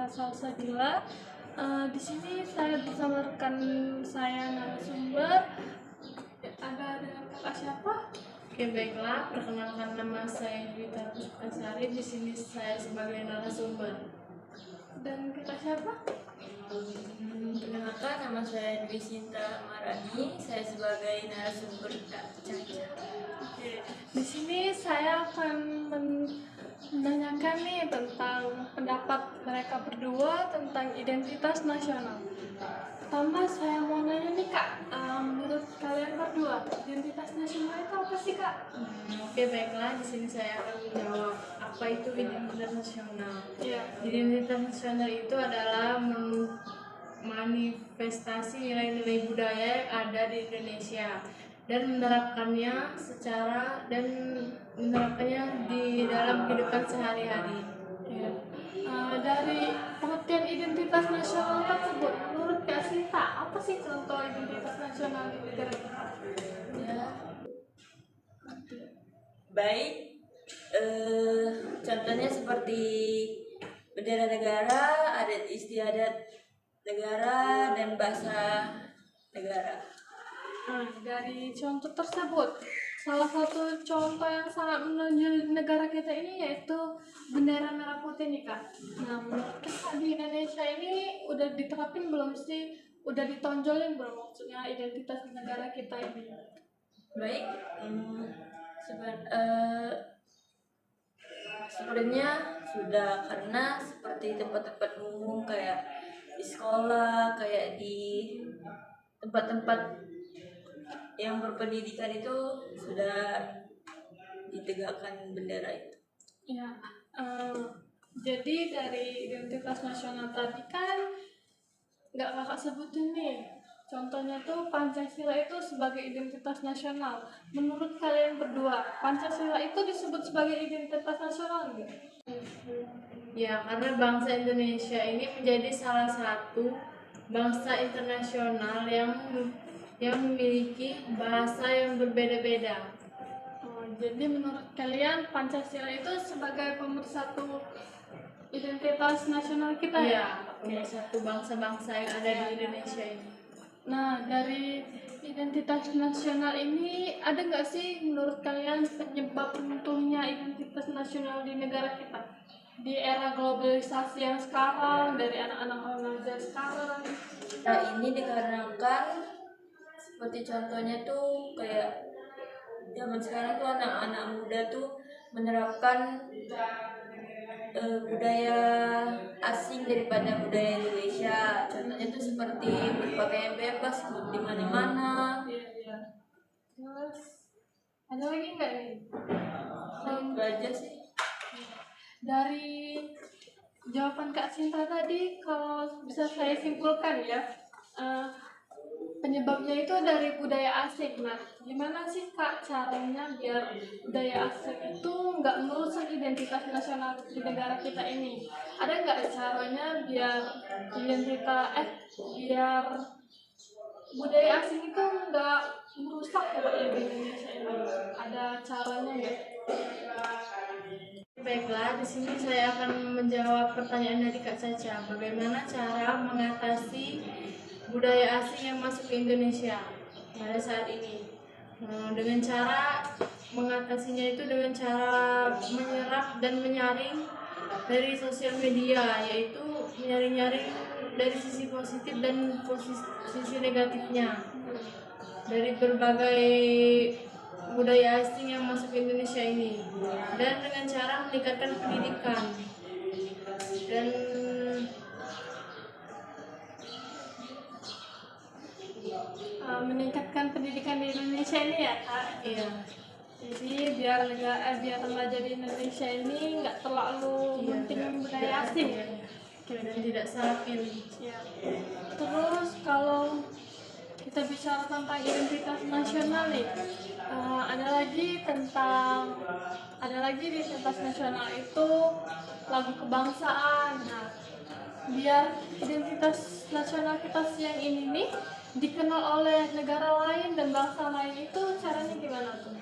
Salsabila. Di sini saya bersama rekan saya narasumber. Ada dengan kakak siapa? Oke, baiklah. Perkenalkan, nama saya Dwita Puspasari. Di sini saya sebagai narasumber. Dan kakak siapa? Perkenalkan, nama saya Dwi Sinta Marani. Saya sebagai narasumber Kak Caca. Oke. Di sini saya akan menanyakan nih tentang pendapat mereka berdua tentang identitas nasional. Pertama saya mau nanya nih Kak, menurut kalian berdua identitas nasional itu apa sih Kak? Oke, baiklah. Di sini saya akan menjawab apa itu identitas nasional. Iya. Identitas nasional itu adalah manifestasi nilai-nilai budaya yang ada di Indonesia dan menerapkannya di dalam kehidupan sehari-hari. Iya. Dari pengertian identitas nasional tersebut, menurut Kak Sinta, apa sih contoh identitas nasional di negara kita? Ya. Baik, contohnya seperti bendera negara, adat istiadat negara, dan bahasa negara. Dari contoh tersebut, salah satu contoh yang sangat menonjol di negara kita ini yaitu bendera merah putih nih Kak. Nah, menurut Kakak di Indonesia ini udah diterapin belum sih? Udah ditonjolin belum maksudnya identitas negara kita ini? Baik, sebenarnya sudah, karena seperti tempat-tempat umum kayak di sekolah, kayak di tempat-tempat yang berpendidikan itu sudah ditegakkan bendera itu. Ya, jadi dari identitas nasional tadi kan nggak kakak sebutin nih. Contohnya tuh Pancasila itu sebagai identitas nasional. Menurut kalian berdua, Pancasila itu disebut sebagai identitas nasional nggak? Ya, karena bangsa Indonesia ini menjadi salah satu bangsa internasional yang memiliki bahasa yang berbeda-beda. Jadi menurut kalian Pancasila itu sebagai pemersatu identitas nasional kita ya? Iya, satu bangsa-bangsa yang ada di Indonesia ini. Nah, dari identitas nasional ini ada nggak sih menurut kalian penyebab runtuhnya identitas nasional di negara kita? Di era globalisasi yang sekarang, dari anak-anak remaja sekarang. Nah, ini dikarenakan seperti contohnya tuh kayak zaman sekarang tuh anak-anak muda tuh menerapkan budaya asing daripada budaya Indonesia. Contohnya tuh seperti berpakaian bebas di mana-mana. Iya. Terus ada lagi nggak nih? Itu aja sih. Dari jawaban Kak Sinta tadi, kalau bisa saya simpulkan ya, penyebabnya itu dari budaya asing. Nah, gimana sih Kak caranya biar budaya asing itu nggak merusak identitas nasional di negara kita ini? Ada nggak caranya biar biar budaya asing itu nggak merusak pokoknya di Indonesia ini? Ada caranya nggak? Baiklah, di sini saya akan menjawab pertanyaan dari Kak Caca. Bagaimana cara mengatasi budaya asing yang masuk ke Indonesia pada saat ini? Dengan cara mengatasinya itu dengan cara menyerap dan menyaring dari sosial media, yaitu menyaring dari sisi positif dan sisi negatifnya dari berbagai budaya asing yang masuk ke Indonesia ini, dan dengan cara meningkatkan pendidikan dan Meningkatkan pendidikan di Indonesia ini ya Kak. iya. Jadi biar remaja di Indonesia ini nggak terlalu penting budaya asing. Dan tidak salah pilih. Ya. Terus kalau kita bicara tentang identitas nasional nih, ada lagi di identitas nasional itu lagu kebangsaan. Nah, biar identitas nasional kita yang ini nih dikenal oleh negara lain dan bangsa lain, itu caranya gimana tuh?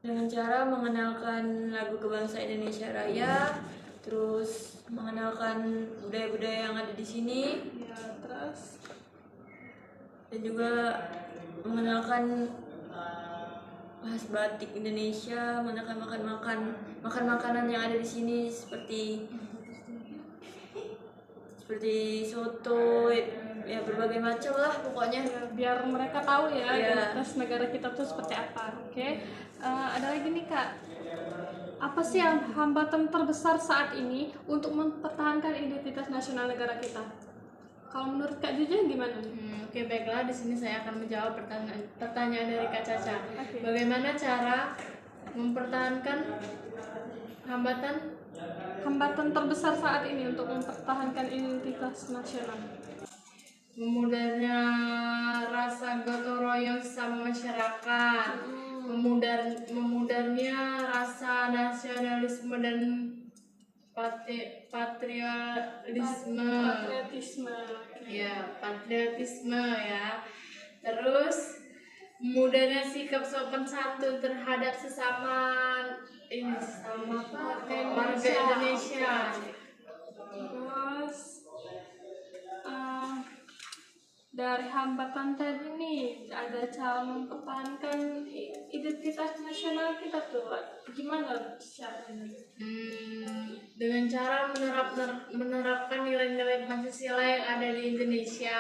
Dengan cara mengenalkan lagu kebangsaan Indonesia Raya, terus mengenalkan budaya-budaya yang ada di sini, Ya, terus dan juga mengenalkan khas batik Indonesia, mengenalkan makan makanan yang ada di sini seperti soto, ya berbagai macam lah pokoknya. ya, biar mereka tahu ya Iya. identitas negara kita tuh seperti apa. Oke. Ada lagi nih Kak, apa sih yang hambatan terbesar saat ini untuk mempertahankan identitas nasional negara kita? Kalau menurut Kak Juju gimana nih? Oke, baiklah, di sini saya akan menjawab pertanyaan dari Kak Caca. Oke. Bagaimana cara mempertahankan Hambatan terbesar saat ini untuk mempertahankan identitas nasional. memudarnya rasa gotong royong sesama masyarakat, memudarnya rasa nasionalisme dan patriotisme. Patriotisme. Ya, patriotisme ya. Terus mudahnya sikap sopan santun terhadap sesama warga Indonesia. Terus dari hambatan tadi nih ada cara mempertahankan identitas nasional kita tuh gimana caranya? Dengan cara menerapkan nilai-nilai Pancasila yang ada di Indonesia.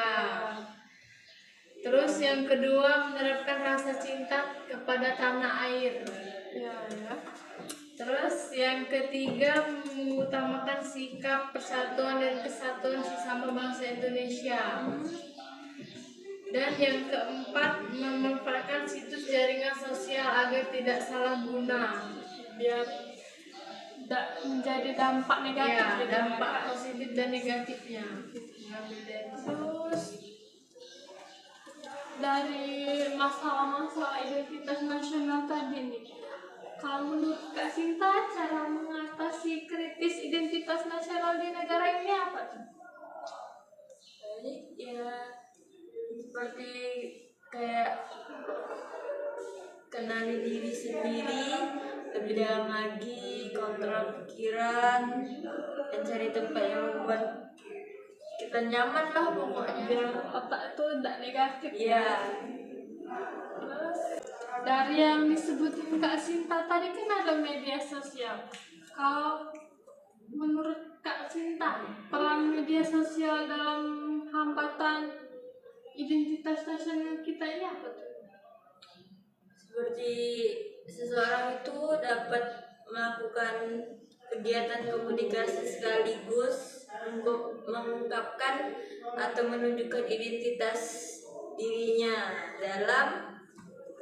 Terus yang kedua, menerapkan rasa cinta kepada tanah air. Ya. Terus yang ketiga, mengutamakan sikap persatuan dan kesatuan sesama bangsa Indonesia. Dan yang keempat, memanfaatkan situs jaringan sosial agar tidak salah guna. Biar tidak menjadi dampak negatif. Ya, gitu, dampak Kak. positif dan negatifnya. Terus dari masalah-masalah identitas nasional tadi nih, kalau menurut Kak Sinta cara mengatasi kritis identitas nasional di negara ini apa tuh? Jadi ya seperti kayak kenali diri sendiri lebih dalam lagi, kontrol pikiran, dan cari tempat yang membuat kita nyaman lah pokoknya. Biar otak itu tidak negatif. Iya. Terus dari yang disebutin Kak Sinta tadi kan ada media sosial. Kalau menurut Kak Sinta, peran media sosial dalam hambatan identitas nasional kita ini apa tuh? Seperti seseorang itu dapat melakukan kegiatan komunikasi sekaligus untuk mengungkapkan atau menunjukkan identitas dirinya dalam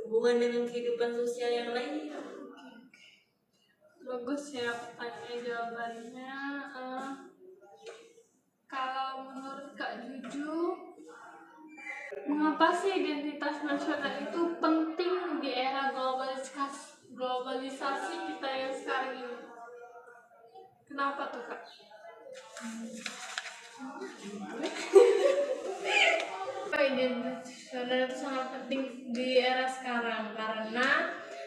hubungan dengan kehidupan sosial yang lain. Bagus ya pertanyaan jawabannya. Kalau menurut Kak Juju, mengapa sih identitas nasional itu penting di era globalisasi kita yang sekarang ini? Kenapa tuh Kak? Identitas nasional itu sangat penting di era sekarang karena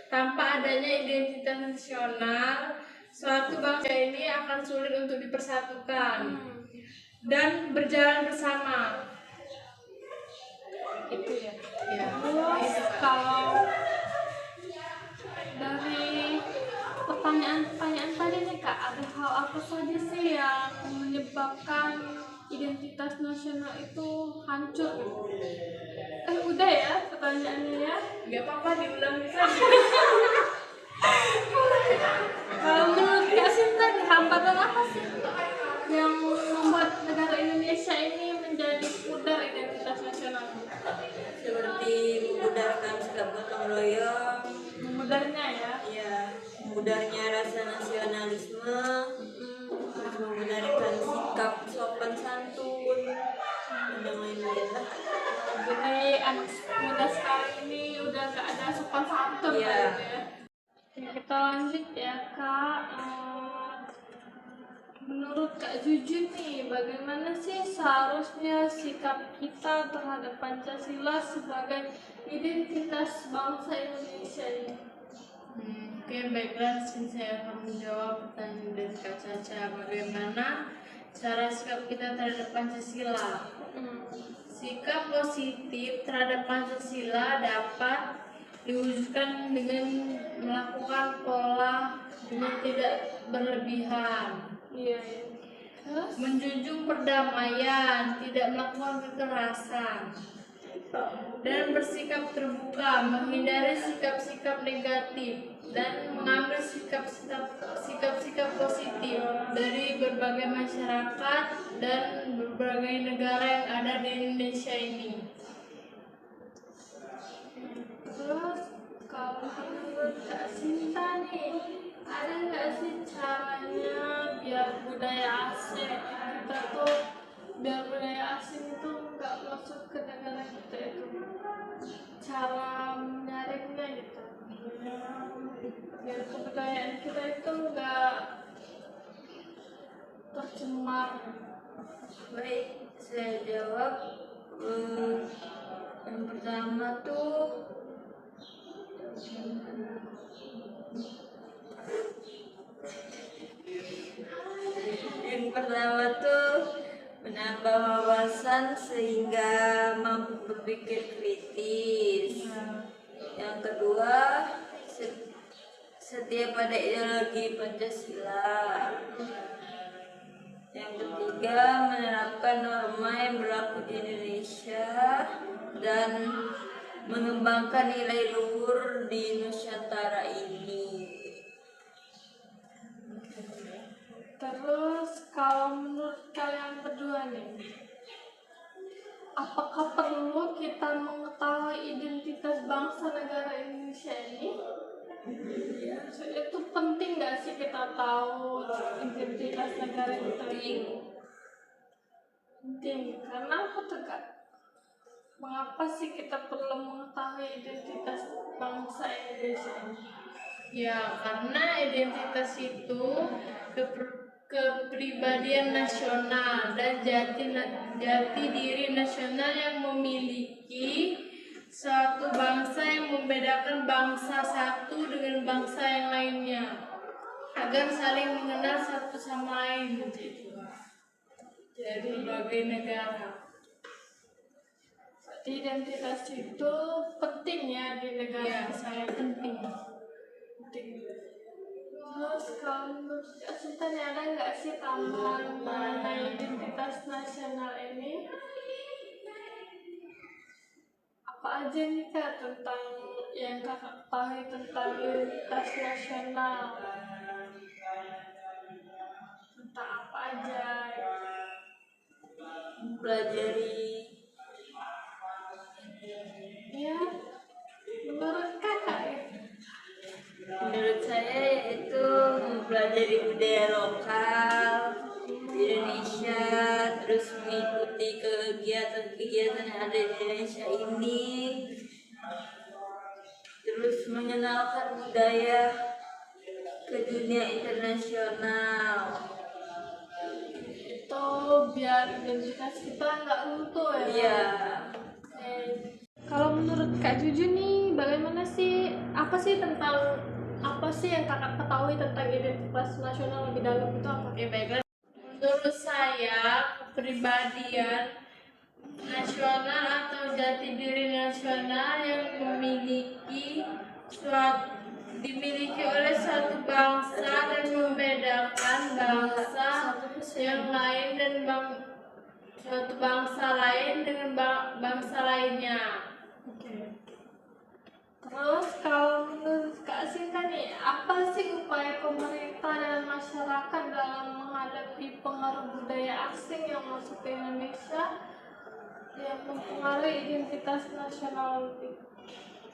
tanpa adanya identitas nasional, suatu bangsa ini akan sulit untuk dipersatukan dan berjalan bersama. Itu ya. Ya. Terus kalau dari pertanyaan-pertanyaan tadi nih Kak, ada hal apa saja sih yang menyebabkan identitas nasional itu hancur gitu? Udah ya pertanyaannya ya. Gak apa-apa, diulang lagi. Kalau menurut Kak Sinta nih, hambatan apa sih yang membuat negara Indonesia ini menjadi pudar identitas nasional? Seperti memudarkan sikap gotong royong, Memudarnya ya. ya, memudarnya rasa nasionalisme, terus membenarkan sikap sopan santun, dan yang lain-lain lah. Jadi anak muda sekarang ini udah gak ada sopan santun Iya. gitu ya. Oke, kita lanjut ya Kak. Menurut Kak Juju nih, bagaimana sih seharusnya sikap kita terhadap Pancasila sebagai identitas bangsa Indonesia ini? Oke, baiklah, sini saya akan menjawab pertanyaan dari Kak Caca. Bagaimana cara sikap kita terhadap Pancasila? Sikap positif terhadap Pancasila dapat diwujudkan dengan melakukan pola dengan tidak berlebihan. Iya. Terus Menjunjung perdamaian, tidak melakukan kekerasan, dan bersikap terbuka, menghindari sikap-sikap negatif, dan mengambil sikap-sikap positif dari berbagai masyarakat dan berbagai negara yang ada di Indonesia ini. Terus kalau menurut Kak Sinta nih, ada nggak sih caranya biar budaya asing kita tuh, biar budaya asing itu nggak masuk ke negara kita itu? Cara menyaringnya gitu, biar kebudayaan kita itu nggak tercemar. Baik, saya jawab. Yang pertama tuh menambah wawasan sehingga mampu berpikir kritis. Yang kedua, setia pada ideologi Pancasila. Yang ketiga, menerapkan norma yang berlaku di Indonesia dan mengembangkan nilai luhur di Nusantara ini. Terus kalau menurut kalian berdua nih, apakah perlu kita mengetahui identitas bangsa negara Indonesia ini? Itu penting nggak sih kita tahu identitas negara kita ini? Penting. Karena apa tuh Kak? Mengapa sih kita perlu mengetahui identitas bangsa Indonesia ini? Ya, karena identitas itu kepribadian nasional dan jati diri nasional yang memiliki suatu bangsa yang membedakan bangsa satu dengan bangsa yang lainnya agar saling mengenal satu sama lain gitu. Jadi berbagai negara. Identitas itu penting ya di negara. Ya, sangat penting. Terus kalau menurut Kak Sinta nih, ada nggak sih tambahan mengenai identitas nasional ini? Apa aja nih Kak tentang yang Kakak ketahui tentang identitas nasional? Tentang apa aja? Mempelajari Ya, menurut Kakak ya? Menurut saya yaitu mempelajari budaya lokal di Indonesia, terus mengikuti kegiatan-kegiatan yang ada di Indonesia ini, terus mengenalkan budaya ke dunia internasional. Itu biar identitas kita nggak runtuh ya? Iya. Kalau menurut Kak Juju nih, bagaimana sih, apa sih yang kakak ketahui tentang identitas nasional lebih dalam itu apa? Oke, baiklah. Menurut saya, kepribadian nasional atau jati diri nasional yang dimiliki oleh suatu bangsa dan membedakan bangsa yang lain dan suatu bangsa lain dengan bangsa lainnya. Terus kalau menurut Kak Sinta nih, apa sih upaya pemerintah dan masyarakat dalam menghadapi pengaruh budaya asing yang masuk ke Indonesia yang mempengaruhi identitas nasional lebih?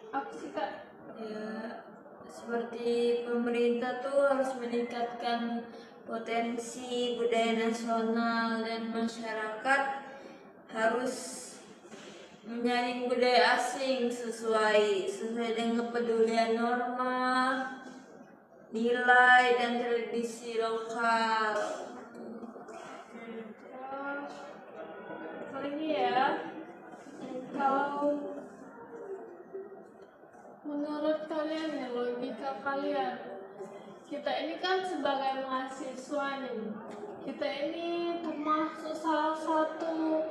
Apa sih Kak? Ya, seperti pemerintah tuh harus meningkatkan potensi budaya nasional dan masyarakat harus menyaring budaya asing sesuai dengan kepedulian norma, nilai dan tradisi lokal. Kali ini ya, kalau menurut kalian ya, logika kalian. Kita ini kan sebagai mahasiswa nih, kita ini termasuk salah satu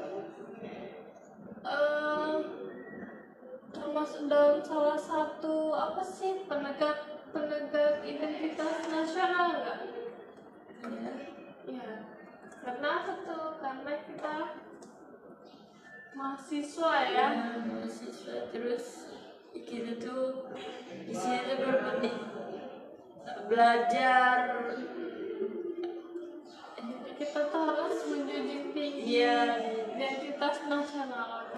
termasuk dalam salah satu apa sih penegak identitas nasional nggak? Ya, karena apa tuh? Karena kita mahasiswa ya. Mahasiswa, terus kita tuh di sini tuh berpenting belajar. Kita tuh harus menjunjung tinggi Iya. identitas nasional.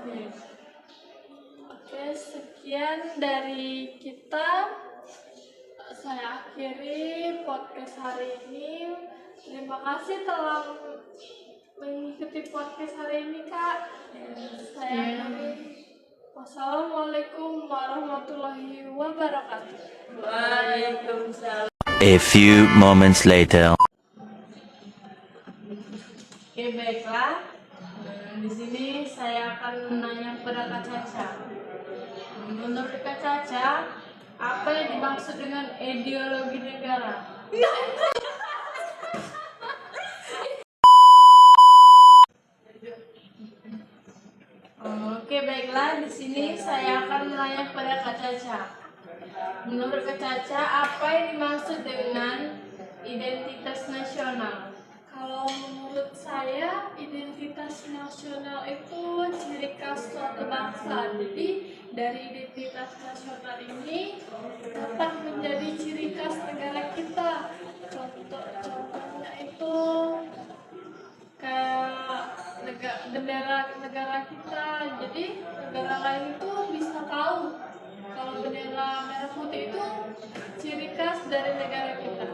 Oke, sekian dari kita. Saya akhiri podcast hari ini. Terima kasih telah mengikuti podcast hari ini, Kak. Saya akhiri. Wassalamualaikum warahmatullahi wabarakatuh. Waalaikumsalam. A few moments later. Oke, baiklah. Di sini saya akan menanya kepada Kak Caca. Menurut Kak Caca, apa yang dimaksud dengan ideologi negara? Oke, baiklah. Di sini saya akan menanya kepada Kak Caca. Menurut Kak Caca, apa yang dimaksud dengan identitas nasional? Kalau menurut saya, identitas nasional itu ciri khas suatu bangsa. Jadi, dari identitas nasional ini dapat menjadi ciri khas negara kita. Contohnya itu kayak bendera negara kita. Jadi, negara lain itu bisa tahu kalau bendera merah putih itu ciri khas dari negara kita.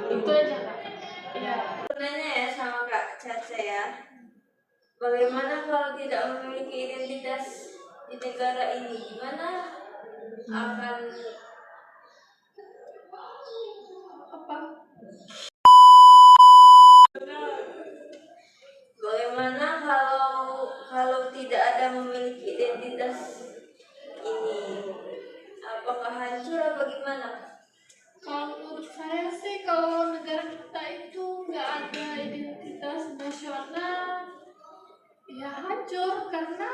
Itu aja, Kak. Iya. Nanya ya sama Kak Caca ya. Bagaimana kalau tidak memiliki identitas di negara ini? Gimana akan Apa? bagaimana kalau tidak ada memiliki identitas ini? Apakah hancur atau gimana? Kalau menurut saya sih, kalau negara kita itu nggak ada identitas nasional, ya hancur. Karena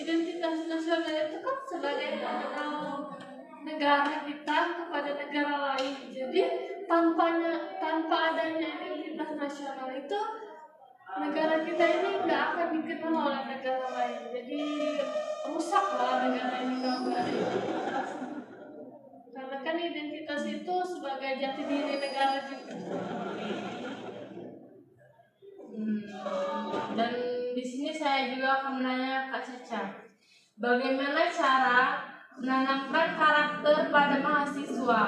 identitas nasional itu kan sebagai pengenal negara kita kepada negara lain. Jadi tanpa adanya identitas nasional itu, negara kita ini nggak akan dikenal oleh negara lain. Jadi rusak lah negara ini kalau nggak ada identitas. Karena kan identitas itu sebagai jati diri negara juga. Dan di sini saya juga akan menanya Kak Caca, bagaimana cara menanamkan karakter pada mahasiswa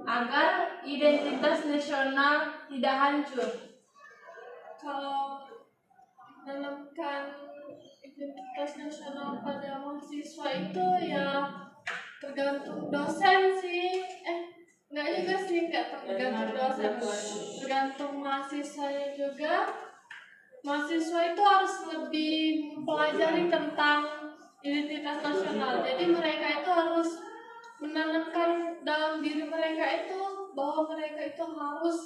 agar identitas nasional tidak hancur? Kalau menanamkan identitas nasional pada mahasiswa itu ya tergantung dosen sih. Enggak juga sih, enggak tergantung dosen, tergantung mahasiswanya juga. Mahasiswa itu harus lebih mempelajari tentang identitas nasional. Jadi mereka itu harus menanamkan dalam diri mereka itu bahwa mereka itu harus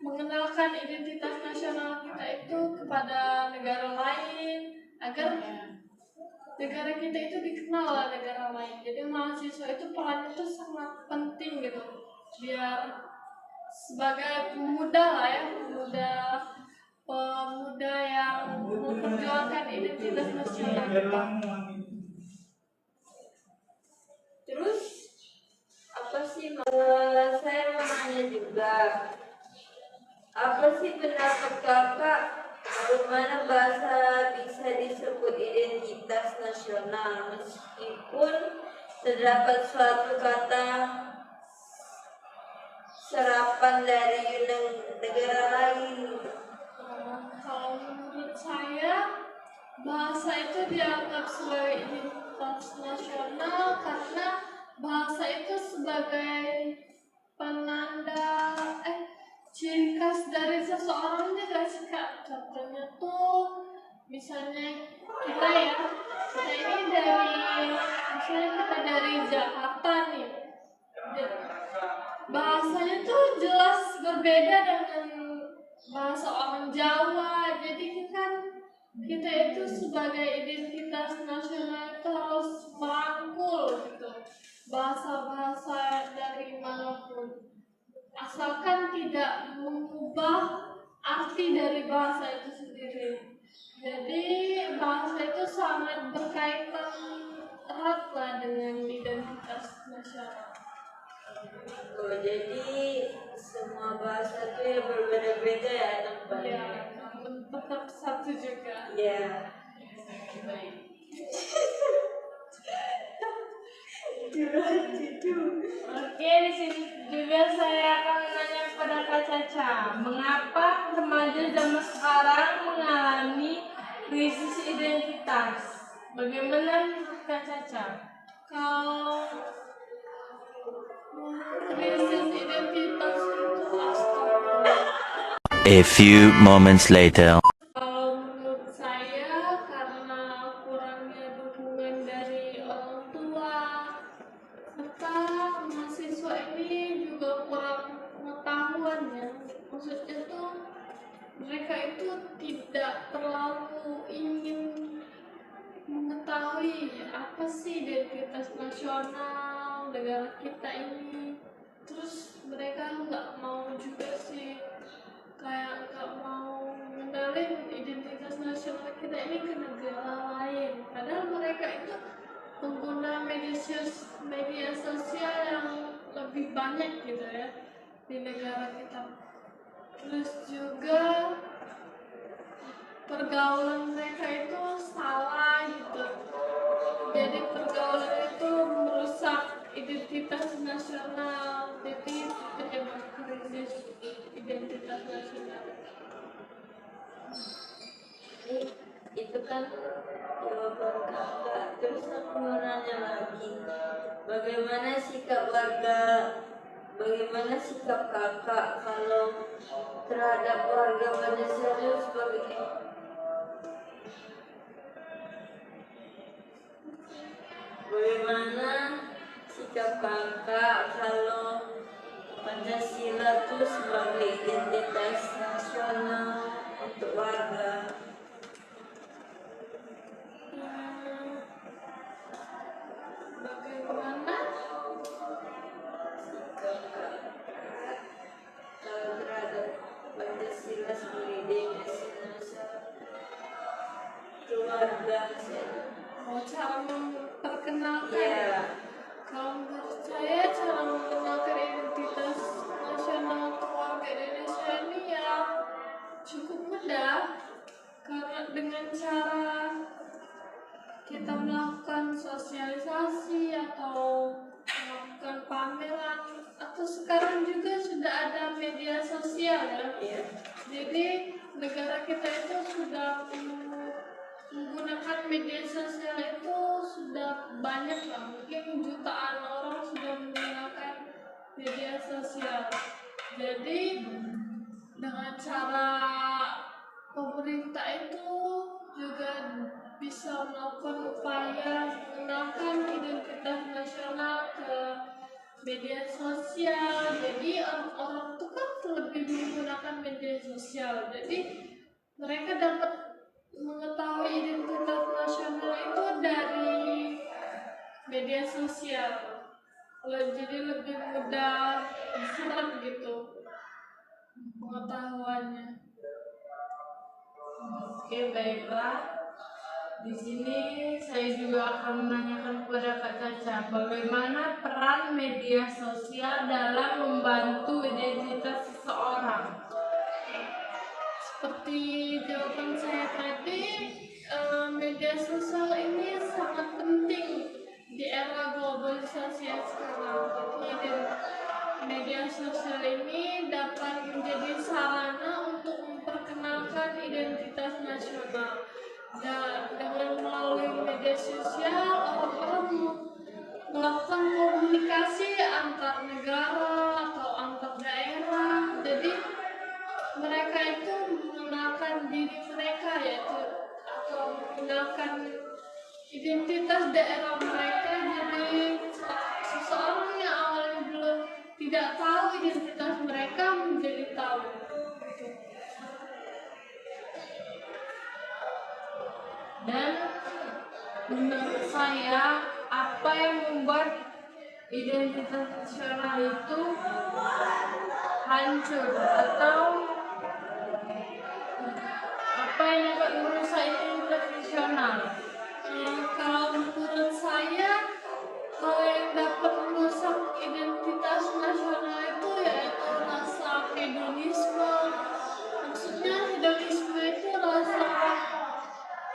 mengenalkan identitas nasional kita itu kepada negara lain agar negara kita itu dikenal oleh negara lain. Jadi mahasiswa itu perannya itu sangat penting gitu, biar sebagai pemuda lah ya, pemuda yang memperjuangkan identitas nasional kita. Terus apa sih saya mau nanya juga, apa sih pendapat kakak bagaimana bahasa bisa disebut identitas nasional meskipun terdapat suatu kata serapan dari negara lain? Kalau menurut saya, bahasa itu dianggap sebagai identitas nasional karena bahasa itu sebagai penanda ciri khas dari seseorang juga sih, Kak. Contohnya tuh misalnya kita ini misalnya kita dari Jakarta nih. Bahasanya tuh jelas berbeda dengan bahasa orang Jawa. Jadi kita itu sebagai identitas nasional itu harus merangkul gitu bahasa-bahasa dari manapun, asalkan tidak mengubah arti dari bahasa itu sendiri. Jadi bahasa itu sangat berkaitan erat lah dengan identitas nasional. Oh, jadi semua bahasa itu ya berbeda-beda ya Ya, tempatnya. namun tetap satu juga. Ya. Oke, di sini juga saya akan menanya kepada Kak Caca, mengapa remaja zaman sekarang mengalami krisis identitas? Bagaimana menurut Kak Caca? Kalau krisis identitas itu astaga. A few moments later. Kalau menurut saya karena kurangnya dukungan dari orang tua serta mahasiswa ini juga kurang pengetahuan ya. Maksudnya tuh mereka itu tidak terlalu ingin mengetahui apa sih identitas nasional negara kita ini. Terus mereka nggak mau juga sih, kayak nggak mau ngenalin identitas nasional kita ini ke negara lain. Padahal mereka itu pengguna media sosial yang lebih banyak gitu ya di negara kita. Terus juga pergaulan mereka itu salah gitu. Jadi pergaulan itu merusak identitas nasional. Jadi penyebab krisis identitas nasional. Itu kan jawaban kakak. Terus aku mau nanya lagi, bagaimana sikap kakak kalau terhadap warga Malaysia sebagai bagaimana sikap kakak kalau Pancasila itu sebagai identitas nasional untuk warga? Bagaimana Sikap kakak kalau terhadap Pancasila sebagai identitas nasional keluarga saya. mau cara memperkenalkan? Ya, Kalau menurut saya cara mengenalkan identitas nasional untuk warga Indonesia ini ya cukup mudah, karena dengan cara kita melakukan sosialisasi atau melakukan pameran, atau sekarang juga sudah ada media sosial ya. Jadi negara kita itu sudah menggunakan media sosial itu sudah banyak lah, mungkin jutaan orang sudah menggunakan media sosial. Jadi dengan cara pemerintah itu juga bisa melakukan upaya mengenalkan identitas nasional ke media sosial. Jadi orang-orang itu kan lebih menggunakan media sosial, jadi mereka dapat mengetahui identitas nasional itu dari media sosial. Jadi lebih mudah diserap gitu pengetahuannya. Oke, baiklah. Di sini saya juga akan menanyakan kepada Kak Caca, bagaimana peran media sosial dalam membantu identitas seseorang? Seperti jawaban saya tadi, media sosial ini sangat penting di era globalisasi yang sekarang. Jadi media sosial ini dapat menjadi sarana untuk memperkenalkan identitas nasional. Dengan melalui media sosial, orang-orang melakukan komunikasi antar negara atau antar daerah. Jadi mereka itu mengenalkan diri mereka, yaitu atau mengenalkan identitas daerah mereka. Jadi tidak tahu identitas mereka menjadi tahu. Dan menurut saya apa yang membuat identitas nasional itu hancur atau apa yang dapat merusak identitas nasional? Kalau menurut saya, kalau yang dapat merusak identitas nasional itu yaitu rasa hedonisme. Maksudnya hedonisme itu rasa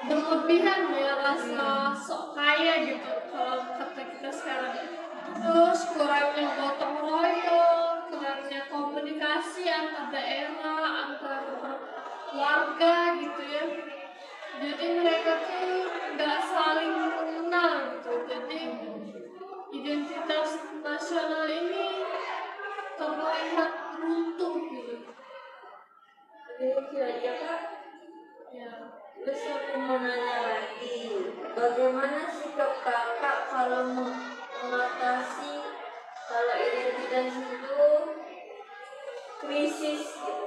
berlebihan ya, rasa sok kaya gitu kalau kata kita sekarang. Terus kurangnya gotong royong, kurangnya komunikasi antar daerah, antar warga gitu ya. Jadi mereka tuh nggak saling mengenal gitu. Jadi identitas nasional ini terlihat runtuh gitu. Itu aja Kak. Ya. Terus aku mau nanya lagi, bagaimana sikap kakak kalau mengatasi kalau identitas itu krisis gitu?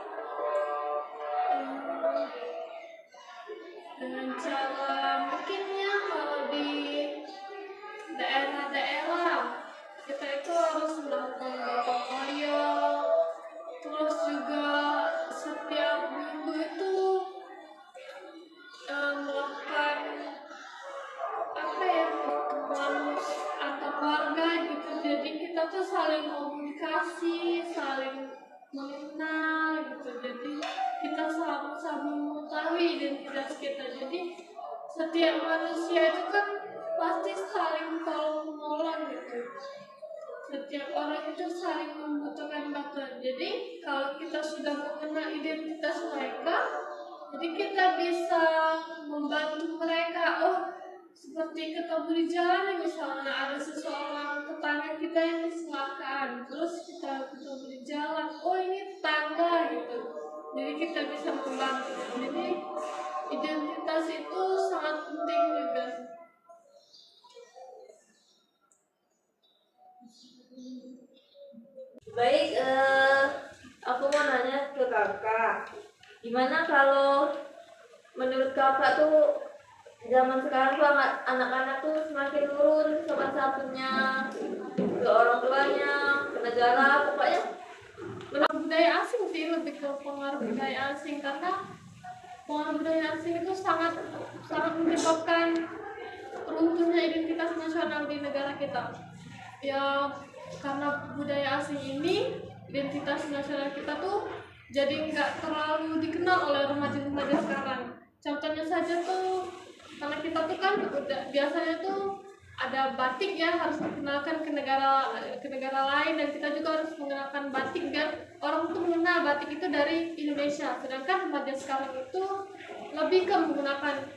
Dengan cara mungkin ya kalau di daerah-daerah kita itu harus melakukan gotong royong, terus juga setiap minggu itu melakukan apa ya, pertemuan antar warga gitu. Jadi kita tuh saling komunikasi, saling mengenal gitu. Jadi kita sama-sama mengetahui identitas kita. Jadi setiap manusia itu kan pasti saling tolong menolong gitu. Setiap orang itu saling membutuhkan bantuan. Jadi kalau kita sudah mengenal identitas mereka, jadi kita bisa membantu mereka. Oh, seperti ketemu di jalan misalnya ada seseorang tetangga kita yang kecelakaan, terus kita ketemu di jalan, oh ini tetangga gitu. Jadi kita bisa membantu. Jadi identitas itu sangat penting juga. Baik, aku mau nanya ke kakak, gimana kalau menurut kakak tuh zaman sekarang tuh anak-anak tuh semakin turun sopan santunnya ke orang tuanya, ke negara, pokoknya Budaya asing sih, lebih ke pengaruh budaya asing, karena pengaruh budaya asing itu sangat menyebabkan runtuhnya identitas nasional di negara kita. Ya karena budaya asing ini, identitas nasional kita tuh jadi nggak terlalu dikenal oleh remaja-remaja sekarang. Contohnya saja tuh, karena kita tuh kan biasanya tuh ada batik ya, harus dikenalkan ke negara lain, dan kita juga harus mengenalkan batik biar orang tuh mengenal batik itu dari Indonesia. Sedangkan remaja sekarang itu lebih ke menggunakan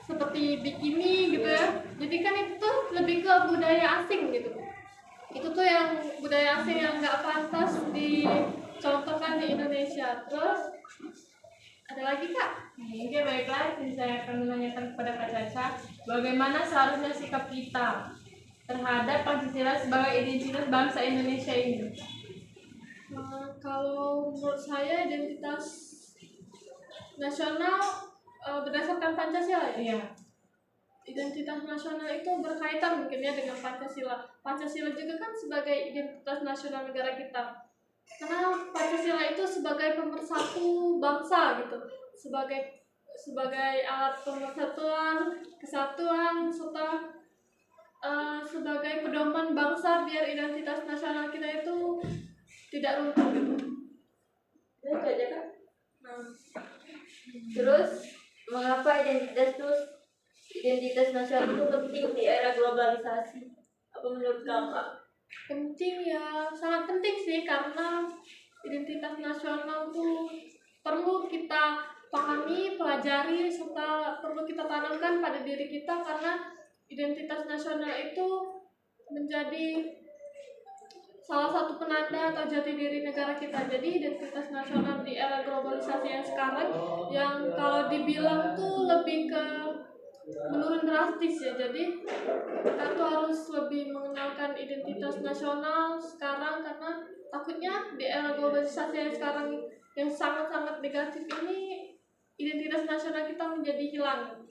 seperti bikini gitu ya. Jadi kan itu tuh lebih ke budaya asing gitu. Itu tuh yang budaya asing yang nggak pantas dicontohkan di Indonesia. Terus ada lagi Kak? Oke, baiklah, saya akan menanyakan kepada Kak Caca, bagaimana seharusnya sikap kita terhadap Pancasila sebagai identitas bangsa Indonesia ini? Kalau menurut saya identitas nasional berdasarkan Pancasila ya. Iya. Identitas nasional itu berkaitan mungkin ya dengan Pancasila. Pancasila juga kan sebagai identitas nasional negara kita. Karena Pancasila itu sebagai pemersatu bangsa gitu, sebagai alat pemersatuan, kesatuan, serta sebagai pedoman bangsa biar identitas nasional kita itu tidak runtuh gitu. itu aja Kak. Terus mengapa identitas nasional itu penting di era globalisasi? Apa menurut kakak? Penting ya, sangat penting sih, karena identitas nasional tuh perlu kita pahami, pelajari, serta perlu kita tanamkan pada diri kita, karena identitas nasional itu menjadi salah satu penanda atau jati diri negara kita. Jadi identitas nasional di era globalisasi yang sekarang, yang kalau dibilang tuh lebih ke menurun drastis ya. Jadi kita tuh harus lebih mengenalkan identitas nasional sekarang, karena takutnya di era globalisasi yang sekarang yang sangat-sangat negatif ini, identitas nasional kita menjadi hilang.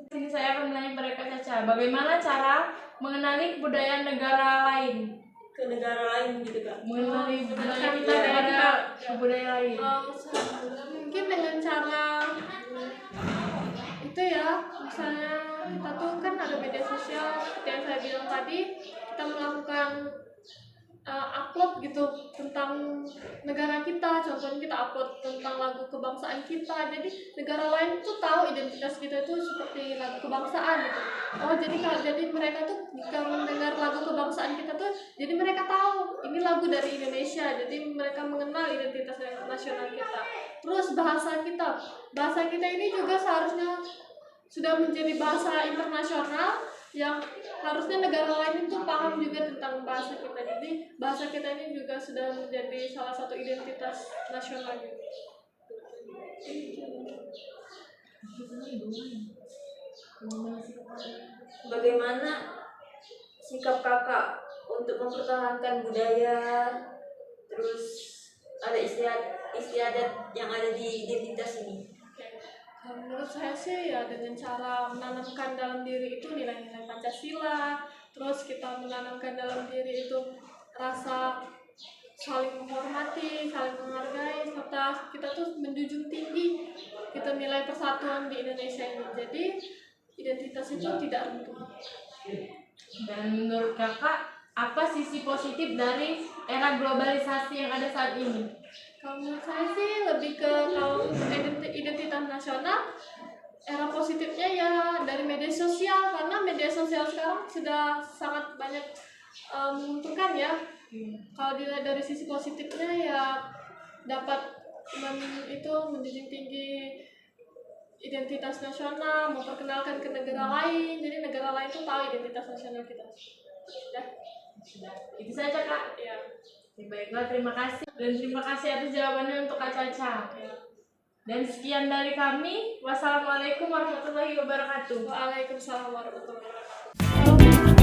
Sini saya akan menanya pada Kak Caca, bagaimana cara mengenali kebudayaan negara lain? Ke negara lain gitu Kak. Mengenali budaya kita Iya. kepada budaya lain. Mungkin dengan cara itu ya, misalnya kita tuh kan ada media sosial seperti yang saya bilang tadi, kita melakukan upload gitu tentang negara kita. Contohnya kita upload tentang lagu kebangsaan kita, jadi negara lain tuh tahu identitas kita itu seperti lagu kebangsaan gitu. Oh jadi mereka tuh jika mendengar lagu kebangsaan kita tuh, jadi mereka tahu ini lagu dari Indonesia, jadi mereka mengenal identitas nasional kita. Terus bahasa kita ini juga seharusnya sudah menjadi bahasa internasional yang harusnya negara lain itu paham juga tentang bahasa kita. Jadi bahasa kita ini juga sudah menjadi salah satu identitas nasional juga. Bagaimana sikap kakak untuk mempertahankan budaya, terus ada istiadat yang ada di identitas ini? Menurut saya sih ya dengan cara menanamkan dalam diri itu nilai-nilai Pancasila, terus kita menanamkan dalam diri itu rasa saling menghormati, saling menghargai, serta kita tuh menjunjung tinggi kita nilai persatuan di Indonesia ini. Jadi identitas itu tidak runtuh. Dan menurut Kakak, apa sisi positif dari era globalisasi yang ada saat ini? Kalau menurut saya sih lebih ke kalau identitas nasional, era positifnya ya dari media sosial, karena media sosial sekarang sudah sangat banyak menguntungkan ya. Kalau dilihat dari sisi positifnya ya dapat menjunjung tinggi identitas nasional, memperkenalkan ke negara lain, jadi negara lain tuh tahu identitas nasional kita. Sudah. Itu saja Kak. Ya. Baiklah, terima kasih. Dan terima kasih atas jawabannya untuk Kak Caca. Dan sekian dari kami. Wassalamualaikum warahmatullahi wabarakatuh. Waalaikumsalam warahmatullahi wabarakatuh.